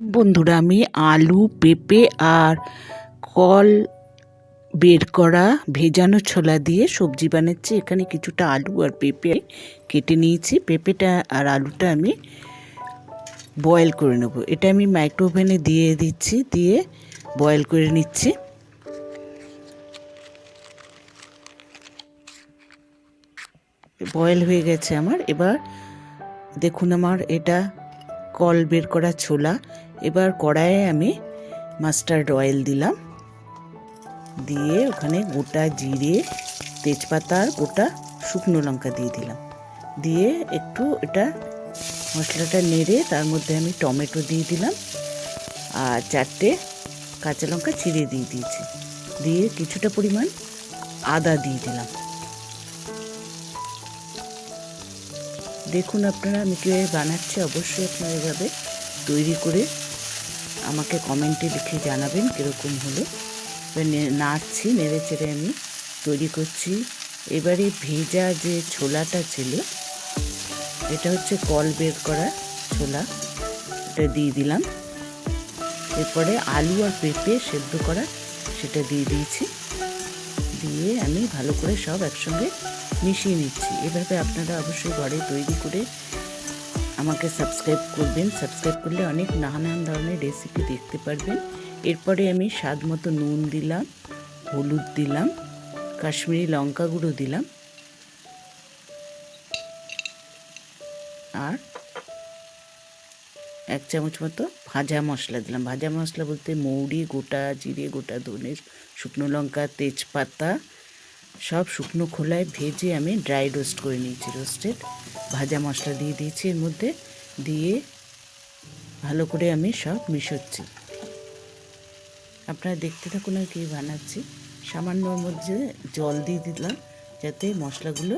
বন্ধুরা, আমি আলু, পেঁপে আর কল বের করা ভেজানো ছোলা দিয়ে সবজি বানাচ্ছি। এখানে কিছুটা আলু আর পেঁপে কেটে নিয়েছি। পেঁপেটা আর আলুটা আমি বয়েল করে নেব। এটা আমি মাইক্রোওভেনে দিয়ে দিচ্ছি, দিয়ে বয়েল করে নিচ্ছি। বয়েল হয়ে গেছে আমার। এবার দেখুন, আমার এটা কল বের করা ছোলা। এবার কড়াইয়ে আমি মাস্টার্ড অয়েল দিলাম, দিয়ে ওখানে গোটা জিরে, তেজপাতা আর গোটা শুকনো লঙ্কা দিয়ে দিলাম। দিয়ে একটু এটা মশলাটা নেড়ে তার মধ্যে আমি টমেটো দিয়ে দিলাম আর 4টে কাঁচা লঙ্কা চিড়ে দিয়ে দিয়েছি। দিয়ে কিছুটা পরিমাণ আদা দিয়ে দিলাম। দেখুন আপনারা আমি কীভাবে বানাচ্ছি, অবশ্যই আপনারা এভাবে তৈরি করে আমাকে কমেন্টে লিখে জানাবেন কীরকম হলো। নাড়ছি, নেড়ে চেড়ে আমি তৈরি করছি। এবারে ভেজা যে ছোলাটা ছিল, এটা হচ্ছে কল বের করা ছোলা, এটা দিয়ে দিলাম। এরপরে আলু আর পেঁপে সেদ্ধ করা সেটা দিয়ে দিয়েছি। দিয়ে আমি ভালো করে সব একসঙ্গে মিশিয়ে নিচ্ছি। এভাবে আপনারা অবশ্যই ঘরে তৈরি করে আমাকে সাবস্ক্রাইব করবেন। সাবস্ক্রাইব করলে অনেক নানান ধরনের রেসিপি দেখতে পারবেন। এরপরে আমি স্বাদ মতো নুন দিলাম, হলুদ দিলাম, কাশ্মীরি লঙ্কা গুঁড়ো দিলাম আর 1 চামচ মতো ভাজা মশলা দিলাম। ভাজা মশলা বলতে মৌরি, গোটা জিরে, গোটা ধনে, শুকনো লঙ্কা, তেজপাতা সব শুকনো খোলায় ভেজে আমি ড্রাই রোস্ট করে নিয়েছি। রোস্টেড ভাজা মশলা দিয়ে দিয়েছি এর মধ্যে, দিয়ে ভালো করে আমি সব মিশাচ্ছি। আপনারা দেখতে থাকুন আর কি বানাচ্ছি। সামান্য মধ্যে জল দিয়ে দিলাম যাতে মশলাগুলো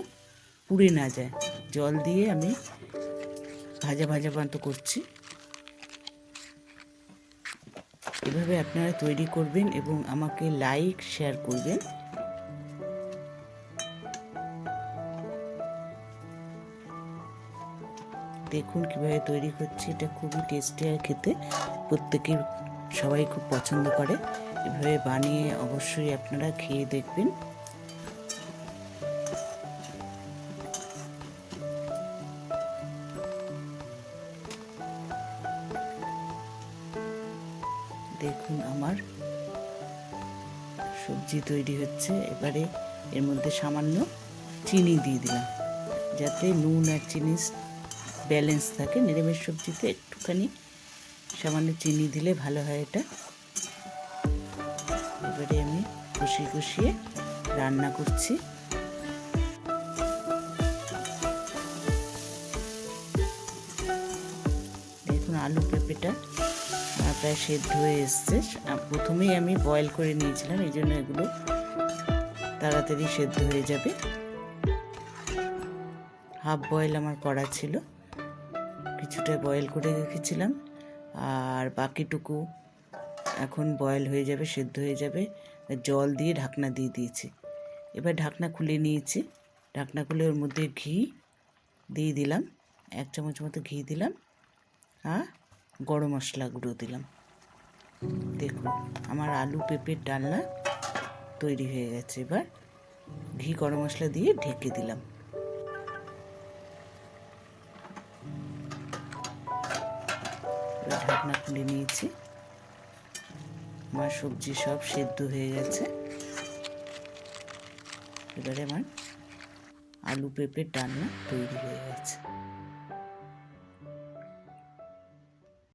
পুড়ে না যায়। জল দিয়ে আমি ভাজা ভাজা মতো করছি। এভাবে আপনারা তৈরি করবেন এবং আমাকে লাইক শেয়ার করবেন। দেখুন কিভাবে তৈরি করছি, এটা খুবই টেস্টি আর খেতে প্রত্যেকের সবাই খুব পছন্দ করে। এভাবে বানিয়ে অবশ্যই আপনারা খেয়ে দেখবেন। দেখুন আমার সবজি তৈরি হচ্ছে। এবারে এর মধ্যে সামান্য চিনি দিয়ে দিলাম যাতে নুন আর চিনি ব্যালেন্স থাকে। নিরামিষ সবজিতে একটুখানি সামান্য চিনি দিলে ভালো হয় এটা। এবারে আমি কষিয়ে কষিয়ে রান্না করছি। দেখুন আলু পেঁপেটা প্রায় সেদ্ধ হয়ে এসছে। প্রথমেই আমি বয়েল করে নিয়েছিলাম, এই জন্য এগুলো তাড়াতাড়ি সেদ্ধ হয়ে যাবে। হাফ বয়েল আমার করা ছিল, কিছুটা বয়েল করে রেখেছিলাম আর বাকিটুকু এখন বয়েল হয়ে যাবে, সেদ্ধ হয়ে যাবে। জল দিয়ে ঢাকনা দিয়ে দিয়েছি। এবার ঢাকনা খুলে নিয়েছি। ঢাকনা খুলে ওর মধ্যে ঘি দিয়ে দিলাম, 1 চামচ মতো ঘি দিলাম আর গরম মশলা গুঁড়ো দিলাম। দেখুন আমার আলু পেঁপের ডালনা তৈরি হয়ে গেছে। এবার ঘি গরম মশলা দিয়ে ঢেকে দিলাম। ঢাকনা খুলে নিয়েছি। আমার সবজি সব সেদ্ধ হয়ে গেছে। এবারে আমার আলু পেঁপের ডালনা তৈরি হয়ে গেছে।